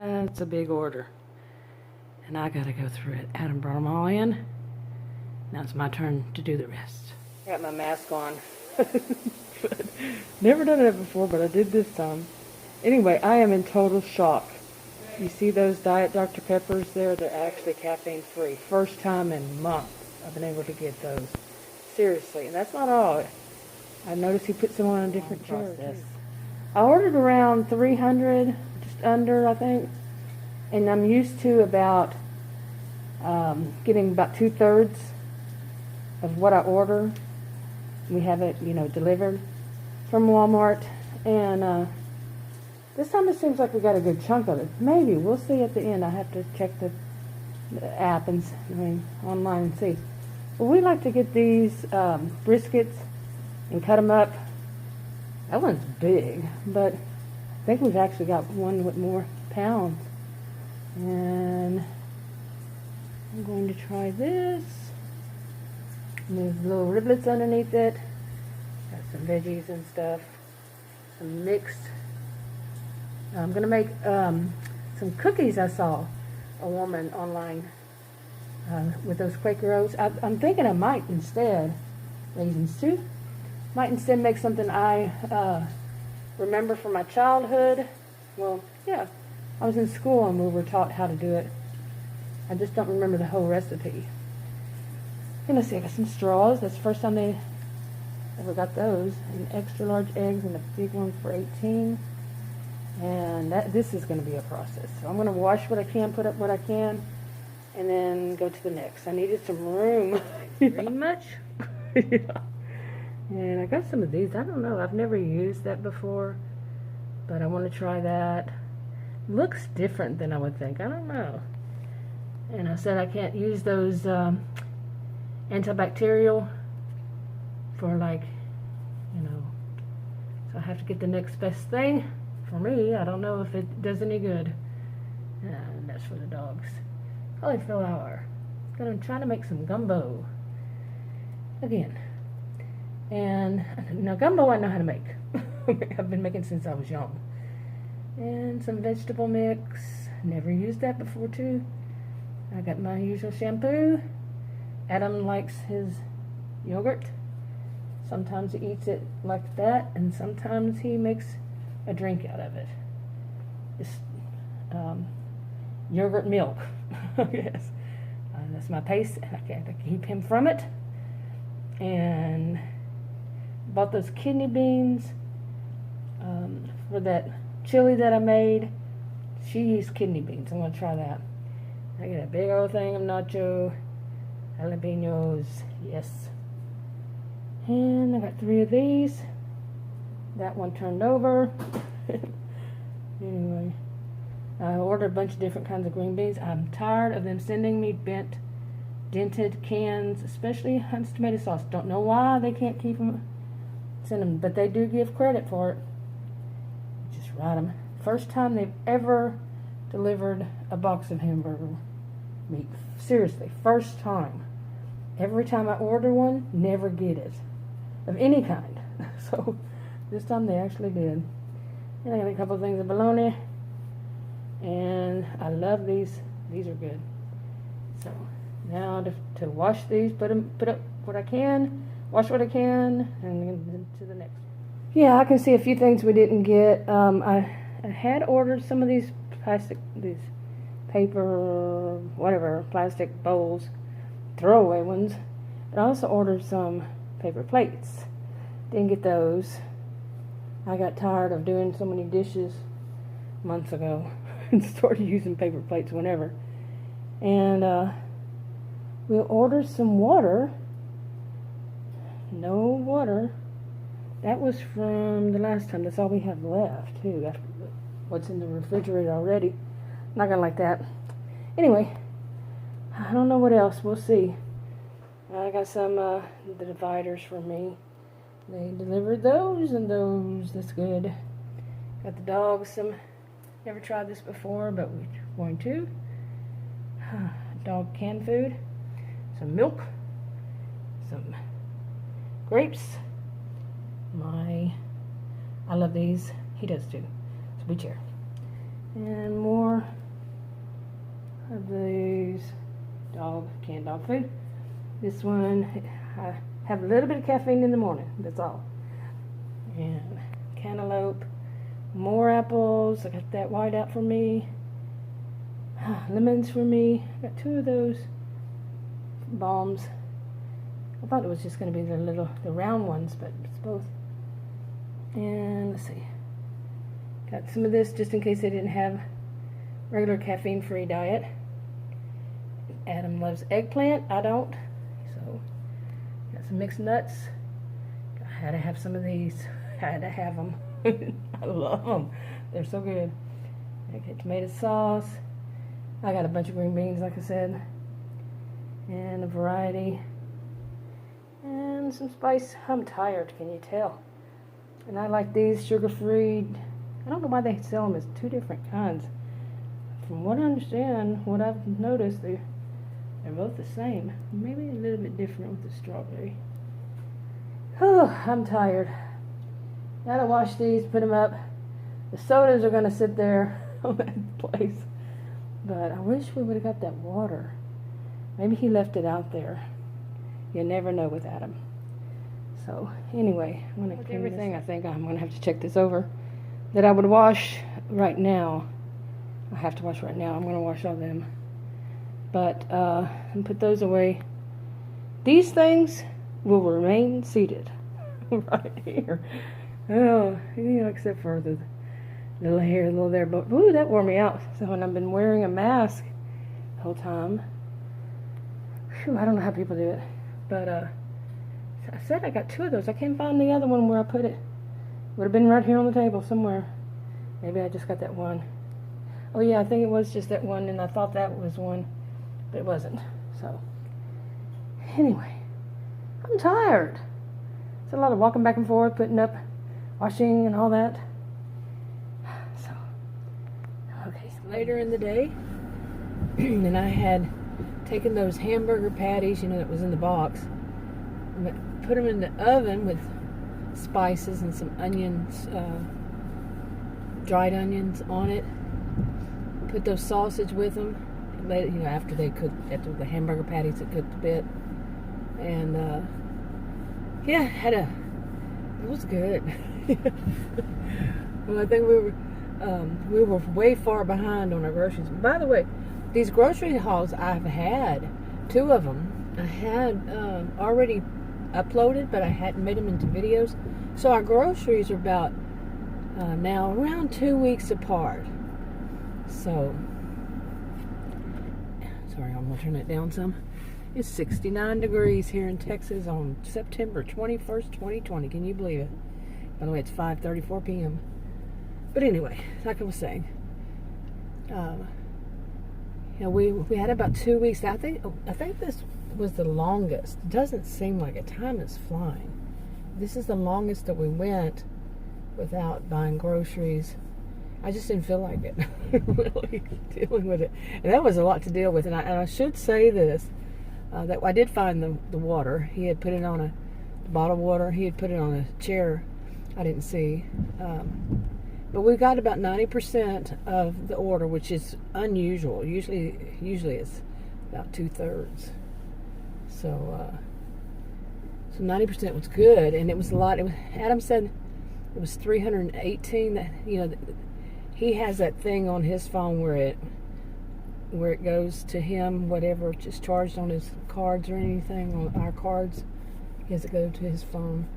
It's a big order, and I gotta go through it. Adam brought them all in. Now it's my turn to do the rest. I got my mask on. Never done it before, but I did this time. Anyway, I am in total shock. You see those Diet Dr. Peppers there? They're actually caffeine free. First time in months I've been able to get those. Seriously, and that's not all. I noticed he put some on a different process. I ordered around 300, just under, I think. And I'm used to about getting about 2/3 of what I order. We have it, delivered from Walmart. And this time it seems like we got a good chunk of it. Maybe. We'll see at the end. I have to check the app and online and see. But we like to get these briskets and cut them up. That one's big, but I think we've actually got one with more pounds. And I'm going to try this. And there's little riblets underneath it. Got some veggies and stuff. Some mixed. I'm going to make some cookies. I saw a woman online with those Quaker Oats. I'm thinking I might instead, raisins too, might instead make something I remember from my childhood. Well, yeah, I was in school and we were taught how to do it. I just don't remember the whole recipe. And let's see, I got some straws. That's the first time they ever got those. And extra large eggs and a big one for 18. And this is going to be a process. So I'm going to wash what I can, put up what I can, and then go to the next. I needed some room. Green much? Yeah. And I got some of these. I don't know. I've never used that before, but I want to try that. Looks different than I would think. I don't know. And I said I can't use those antibacterial for so I have to get the next best thing. For me, I don't know if it does any good. And that's for the dogs. Cauliflower. Gonna try to make some gumbo. Again. And now gumbo I know how to make. I've been making since I was young. And some vegetable mix. Never used that before too. I got my usual shampoo. Adam likes his yogurt. Sometimes he eats it like that, and sometimes he makes a drink out of it. It's yogurt milk. Yes. That's my pace, and I can't keep him from it. And bought those kidney beans for that chili that I made. She used kidney beans. I'm going to try that. I get a big old thing of nacho jalapenos. Yes. And I got 3 of these. That one turned over. Anyway, I ordered a bunch of different kinds of green beans. I'm tired of them sending me dented cans, especially Hunt's tomato sauce. Don't know why they can't send them, but they do give credit for it. Just write them. First time they've ever delivered a box of hamburger meat. Seriously, first time. Every time I order one, never get it. Of any kind. So this time they actually did. And I got a couple of things of bologna. And I love these. These are good. So now to wash these, put up what I can, wash what I can, and then to the next. Yeah, I can see a few things we didn't get. I had ordered some of these paper, whatever, plastic bowls, throwaway ones. But I also ordered some paper plates. Didn't get those. I got tired of doing so many dishes months ago and started using paper plates whenever. And we'll order some water. No water. That was from the last time. That's all we have left too. That's what's in the refrigerator already. Not gonna like that. Anyway, I don't know what else. We'll see. I got some the dividers for me. They delivered those and those. That's good. Got the dogs some. Never tried this before, but we're going to. Dog canned food. Some milk. Some grapes. I love these. He does too. So we share. And more dog food. This one, I have a little bit of caffeine in the morning. That's all. And cantaloupe, more apples. I got that white out for me. Lemons for me. I got 2 of those balms. I thought it was just going to be the round ones, but it's both. And let's see. Got some of this just in case they didn't have regular caffeine-free diet. Adam loves eggplant. I don't. So, got some mixed nuts. I had to have some of these. I had to have them. I love them. They're so good. Okay, tomato sauce. I got a bunch of green beans, like I said. And a variety. And some spice. I'm tired, can you tell? And I like these sugar-free. I don't know why they sell them as 2 different kinds. From what I understand, what I've noticed, they're both the same. Maybe a little bit different with the strawberry. Whew, I'm tired. Gotta wash these, put them up. The sodas are gonna sit there on that place. But I wish we would have got that water. Maybe he left it out there. You never know with Adam. So, anyway, I'm going to clean everything. I think I'm going to have to check this over. That I would wash right now. I have to wash right now. I'm going to wash all them. But, and put those away. These things will remain seated. Right here. Oh, except for the little hair, little there. But, ooh, that wore me out. So, when I've been wearing a mask the whole time. Whew, I don't know how people do it. But, I said I got 2 of those. I can't find the other one where I put it. Would have been right here on the table somewhere. Maybe I just got that one. Oh yeah, I think it was just that one, and I thought that was one, but it wasn't. So, anyway, I'm tired. It's a lot of walking back and forth, putting up, washing, and all that. So, okay. Later in the day, and I had taken those hamburger patties, that was in the box, put them in the oven with spices and some onions, dried onions on it. Put those sausage with them. Later, after they cooked, after the hamburger patties had cooked a bit, and yeah, it was good. Well, I think we were way far behind on our groceries. By the way, these grocery hauls I've had, 2 of them, I had already uploaded, but I hadn't made them into videos. So our groceries are about now around 2 weeks apart. So, sorry, I'm going to turn it down some. It's 69 degrees here in Texas on September 21st, 2020. Can you believe it? By the way, it's 5:34 p.m. But anyway, like I was saying, we had about 2 weeks. I think this was the longest. It doesn't seem like it. Time is flying. This is the longest that we went without buying groceries. I just didn't feel like it, really, dealing with it. And that was a lot to deal with. And I should say this, that I did find the water. He had put it on the bottled water. He had put it on a chair. I didn't see. But we got about 90% of the order, which is unusual. Usually it's about 2/3. So 90% was good, and it was a lot. Adam said it was 318. That he has that thing on his phone where it goes to him, whatever is charged on his cards or anything on our cards. He has to go to his phone,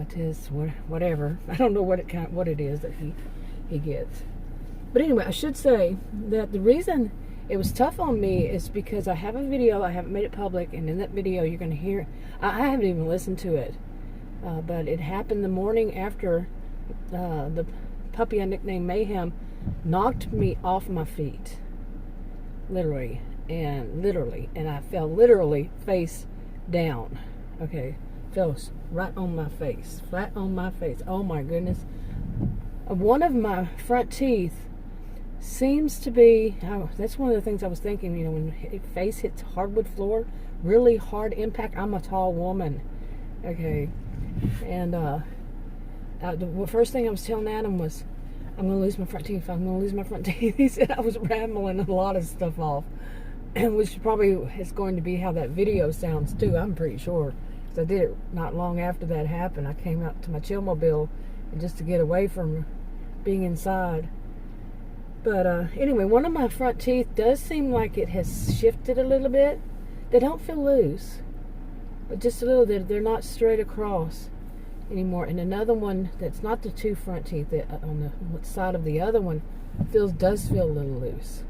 to his whatever. I don't know what it is that he gets. But anyway, I should say that the reason it was tough on me is because I have a video. I haven't made it public, and in that video you're going to hear. I haven't even listened to it, but it happened the morning after the puppy I nicknamed Mayhem knocked me off my feet, literally, and I fell literally face down. Okay, fell right on my face, flat on my face. Oh my goodness! One of my front teeth seems to be. That's one of the things I was thinking. When face hits hardwood floor, really hard impact. I'm a tall woman. Okay, and the first thing I was telling Adam was, I'm going to lose my front teeth. I'm going to lose my front teeth. He said I was rambling a lot of stuff off. which probably is going to be how that video sounds too, I'm pretty sure. Because I did it not long after that happened. I came out to my Chillmobile just to get away from being inside. But anyway, one of my front teeth does seem like it has shifted a little bit. They don't feel loose, but just a little bit. They're not straight across anymore. And another one that's not the two front teeth, on the side of the other one, does feel a little loose.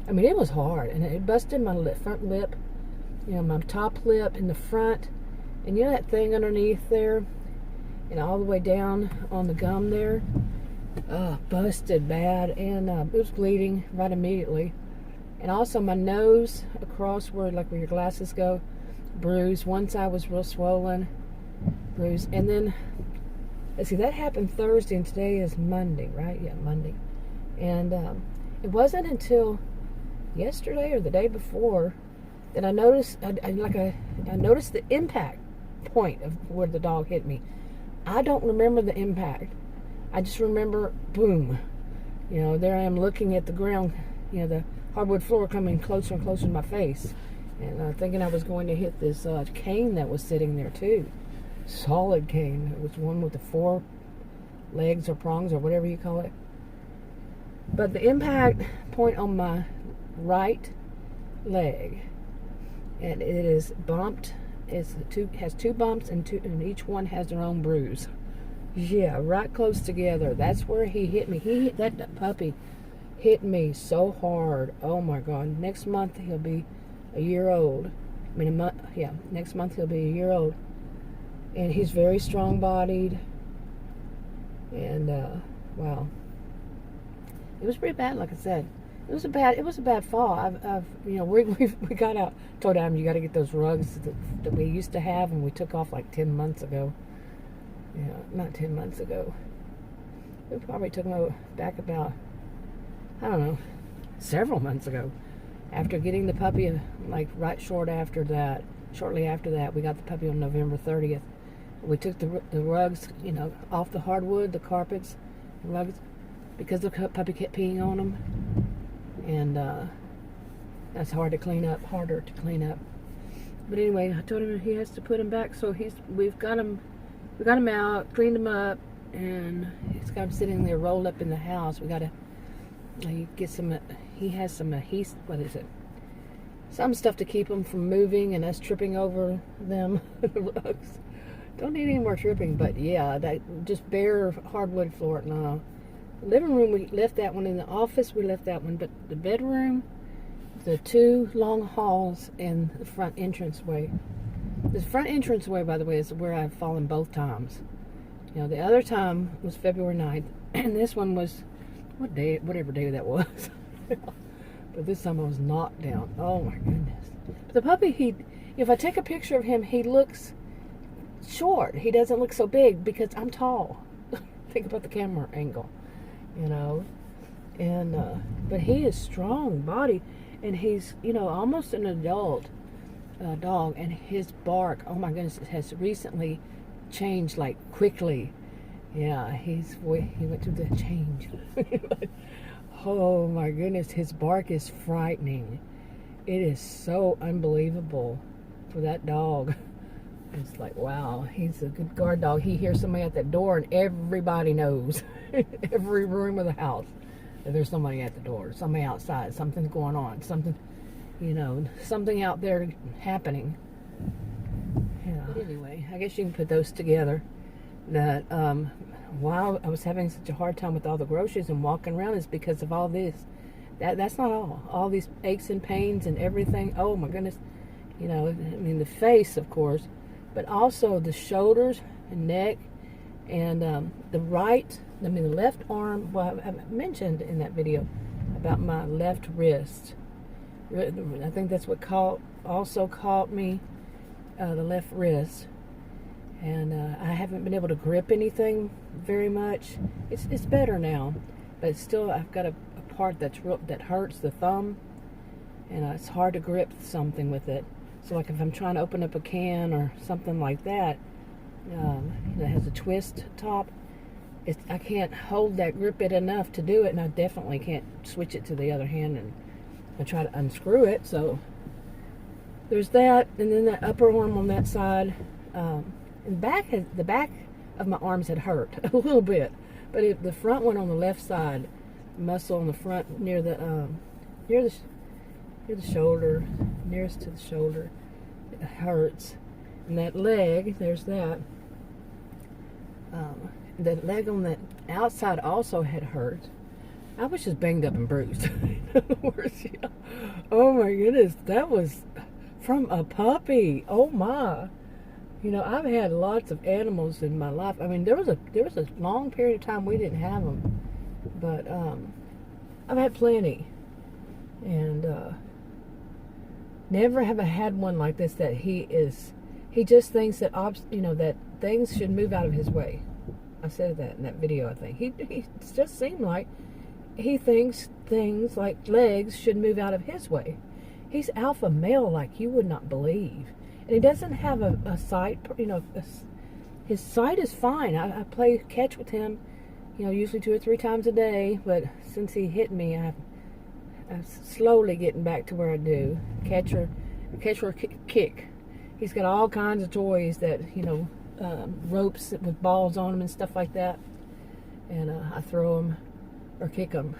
I mean, it was hard, and it busted my front lip, my top lip in the front, and that thing underneath there, and all the way down on the gum there, busted bad, and it was bleeding right immediately. And also my nose across where your glasses go, bruised. One side was real swollen, bruised. And then, let's see, that happened Thursday, and today is Monday, right? Yeah, Monday. And it wasn't until yesterday or the day before that I noticed, I noticed the impact point of where the dog hit me. I don't remember the impact. I just remember, boom. There I am looking at the ground, the hardwood floor coming closer and closer to my face. And thinking I was going to hit this cane that was sitting there too. Solid cane. It was one with the 4 legs or prongs or whatever you call it. But the impact point on my right leg, and it is bumped. Has 2 bumps, and each one has their own bruise. Yeah, right close together. That's where he hit me. That puppy hit me so hard. Oh my God! Next month he'll be a year old. I mean, next month he'll be a year old, and he's very strong-bodied. And wow, it was pretty bad. Like I said, it was a bad fall. We got out. Told Adam, you got to get those rugs that we used to have, and we took off like 10 months ago. Not 10 months ago. We probably took them back about, I don't know, several months ago. After getting the puppy, shortly after that, we got the puppy on November 30th. We took the rugs, off the hardwood, the carpets, the rugs, because the puppy kept peeing on them. And that's harder to clean up. But anyway, I told him he has to put him back, so we've got him out, cleaned him up, and he's got him sitting there rolled up in the house. We got to get some, he has some some stuff to keep him from moving and us tripping over them, the rugs. Don't need any more tripping, but yeah, that just bare hardwood floor. No. The living room, we left that one. In the office, we left that one, but the bedroom, the 2 long halls, and the front entranceway. The front entranceway, by the way, is where I've fallen both times. The other time was February 9th, and this one was, whatever day that was. But this time I was knocked down. Oh my goodness. But the puppy, if I take a picture of him, he looks short. He doesn't look so big because I'm tall. Think about the camera angle, And, but he is strong body, and he's, almost an adult dog, and his bark, oh my goodness, it has recently changed quickly. Yeah, he went through the change. Oh my goodness, his bark is frightening. It is so unbelievable for that dog. It's wow, he's a good guard dog. He hears somebody at that door, and everybody knows. Every room of the house that there's somebody at the door, somebody outside, something's going on, something out there happening. Yeah. But anyway, I guess you can put those together. That while I was having such a hard time with all the groceries and walking around is because of all this. That's not all these aches and pains and everything. Oh my goodness. The face, of course, but also the shoulders and neck, and the left arm. Well, I mentioned in that video about my left wrist. I think that's what also caught me, the left wrist. And I haven't been able to grip anything very much. It's better now, but still I've got a part that hurts, the thumb, and it's hard to grip something with it. So if I'm trying to open up a can or something like that, that has a twist top, I can't grip it enough to do it, and I definitely can't switch it to the other hand and I try to unscrew it. So there's that, and then that upper arm on that side. And the back of my arms had hurt a little bit, but the front one on the left side, muscle on the front near the shoulder, nearest to the shoulder, it hurts. And that leg, there's that. The leg on that outside also had hurt. I was just banged up and bruised. In other words, yeah. Oh my goodness, that was from a puppy. Oh my. You know, I've had lots of animals in my life. I mean, there was a long period of time we didn't have them, but I've had plenty, and never have I had one like this that he just thinks that that things should move out of his way. I said that in that video. I think he just seemed like he thinks things like legs should move out of his way. He's alpha male like you would not believe. And he doesn't have a sight, his sight is fine. I play catch with him, usually 2 or 3 times a day, but since he hit me, I'm slowly getting back to where I do. Catch or kick. He's got all kinds of toys that, ropes with balls on them and stuff like that. And I throw them or kick them.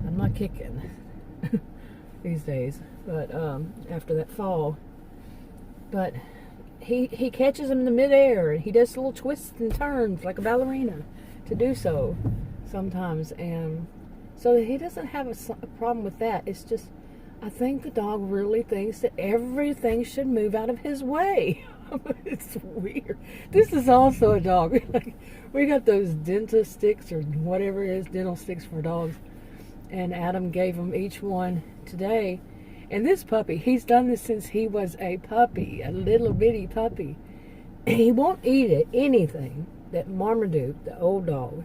I'm not kicking these days, but after that fall. But he catches them in the midair, and he does little twists and turns like a ballerina to do so sometimes. And so he doesn't have a problem with that. It's just, I think the dog really thinks that everything should move out of his way. It's weird. This is also a dog. We got those dental sticks or whatever it is, dental sticks for dogs. And Adam gave them each one today. And this puppy, he's done this since he was a puppy, a little bitty puppy. He won't eat anything that Marmaduke, the old dog,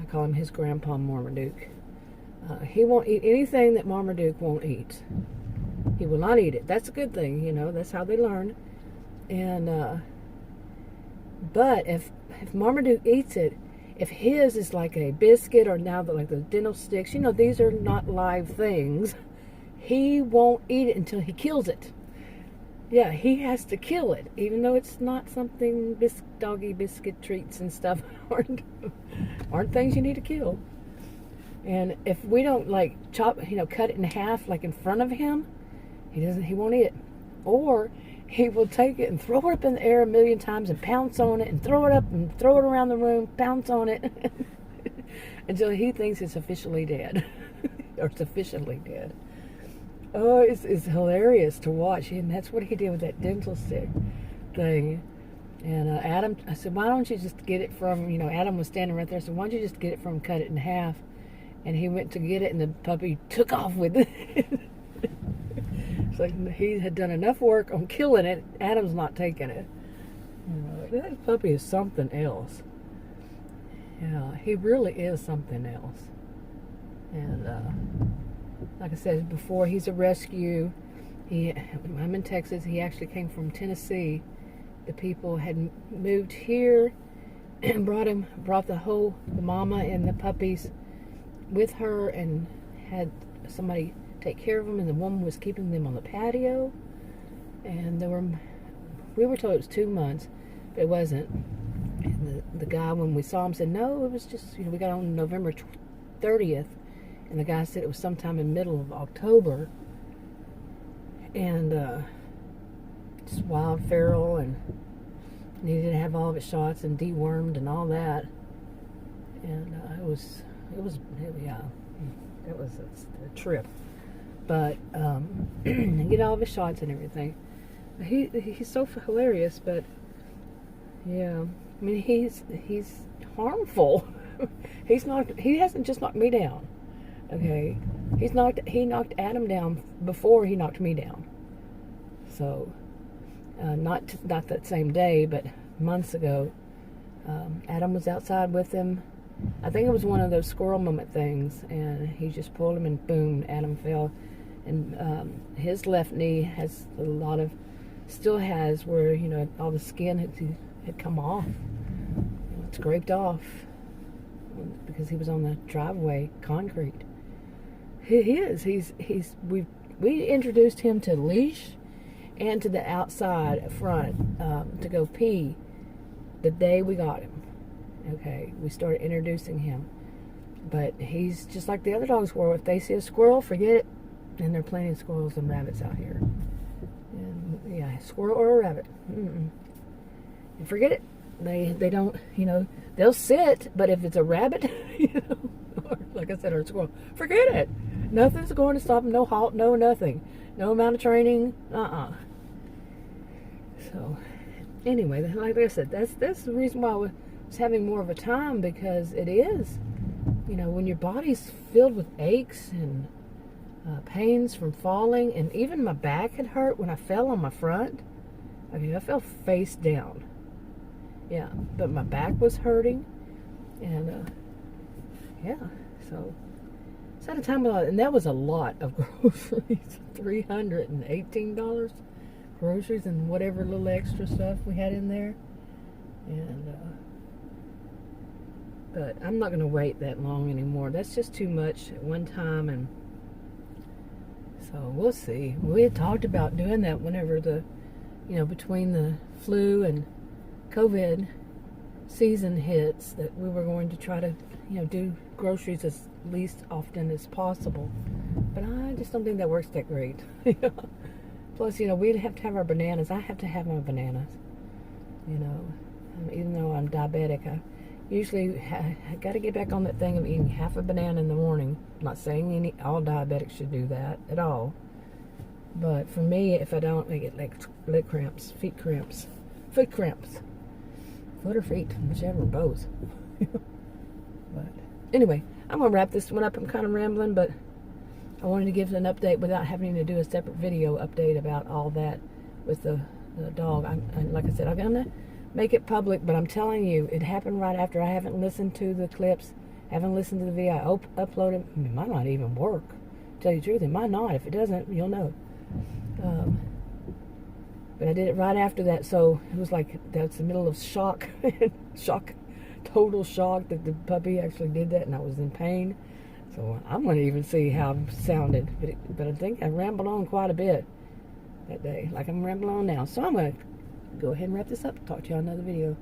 I call him his grandpa Marmaduke. He won't eat anything that Marmaduke won't eat. He will not eat it. That's a good thing, that's how they learn. And, but if Marmaduke eats it, if his is like a biscuit or now like the dental sticks, these are not live things. He won't eat it until he kills it. Yeah, he has to kill it, even though it's not something doggy biscuit treats and stuff aren't things you need to kill. And if we don't cut it in half in front of him, he won't eat it. Or he will take it and throw it up in the air 1,000,000 times and pounce on it and throw it up and throw it around the room, pounce on it until he thinks it's officially dead or sufficiently dead. Oh, it's hilarious to watch, and that's what he did with that dental stick thing. And Adam, I said, why don't you just get it from, Adam was standing right there. I said, why don't you just get it from, cut it in half? And he went to get it, and the puppy took off with it. It's like he had done enough work on killing it. Adam's not taking it. That puppy is something else. Yeah, he really is something else. And like I said before, he's a rescue. I'm in Texas. He actually came from Tennessee. The people had moved here and brought the mama and the puppies with her, and had somebody take care of them. And the woman was keeping them on the patio. And we were told it was 2 months, but it wasn't. And the guy, when we saw him, said no, it was just we got on November 30th. And the guy said it was sometime in the middle of October. And just wild, feral, and needed to have all of its shots and dewormed and all that. And it was a trip. But get all of his shots and everything. He's so hilarious, but yeah, I mean he's harmful. He hasn't just knocked me down. Okay, he knocked Adam down before he knocked me down. So, not that same day, but months ago, Adam was outside with him. I think it was one of those squirrel moment things, and he just pulled him, and boom, Adam fell. And his left knee still has where all the skin had come off. It scraped off because he was on the driveway concrete. He is. We introduced him to leash and to the outside front to go pee the day we got him. Okay, we started introducing him. But he's just like the other dogs were. If they see a squirrel, forget it. And there are plenty of squirrels and rabbits out here. And, yeah, squirrel or a rabbit. And forget it. They don't, they'll sit, but if it's a rabbit, or like I said, or a squirrel, forget it. Nothing's going to stop them. No halt, no nothing. No amount of training. So, anyway, like I said, that's the reason why I was having more of a time, because it is, when your body's filled with aches and pains from falling, and even my back had hurt when I fell on my front. I fell face down. Yeah, but my back was hurting, and so at a time, and that was a lot of groceries, $318 groceries and whatever little extra stuff we had in there, and but I'm not going to wait that long anymore. That's just too much at one time, and so we'll see. We had talked about doing that whenever the, between the flu and COVID season hits, that we were going to try to, do groceries as least often as possible. But I just don't think that works that great. Plus, we'd have to have our bananas. I have to have my bananas. Even though I'm diabetic, I usually I got to get back on that thing of eating half a banana in the morning. I'm not saying all diabetics should do that at all. But for me, if I don't, I get like leg cramps, foot cramps. Foot or feet, whichever, both. But anyway, I'm going to wrap this one up. I'm kind of rambling, but I wanted to give an update without having to do a separate video update about all that with the dog. Like I said, I'm going to make it public, but I'm telling you, it happened right after. I haven't listened to the clips, haven't listened to the video. I uploaded. It might not even work. To tell you the truth, it might not. If it doesn't, you'll know. But I did it right after that, so it was like that's the middle of shock, total shock that the puppy actually did that, and I was in pain. So I'm going to even see how it sounded. But I think I rambled on quite a bit that day, like I'm rambling on now. So I'm going to go ahead and wrap this up. Talk to y'all in another video.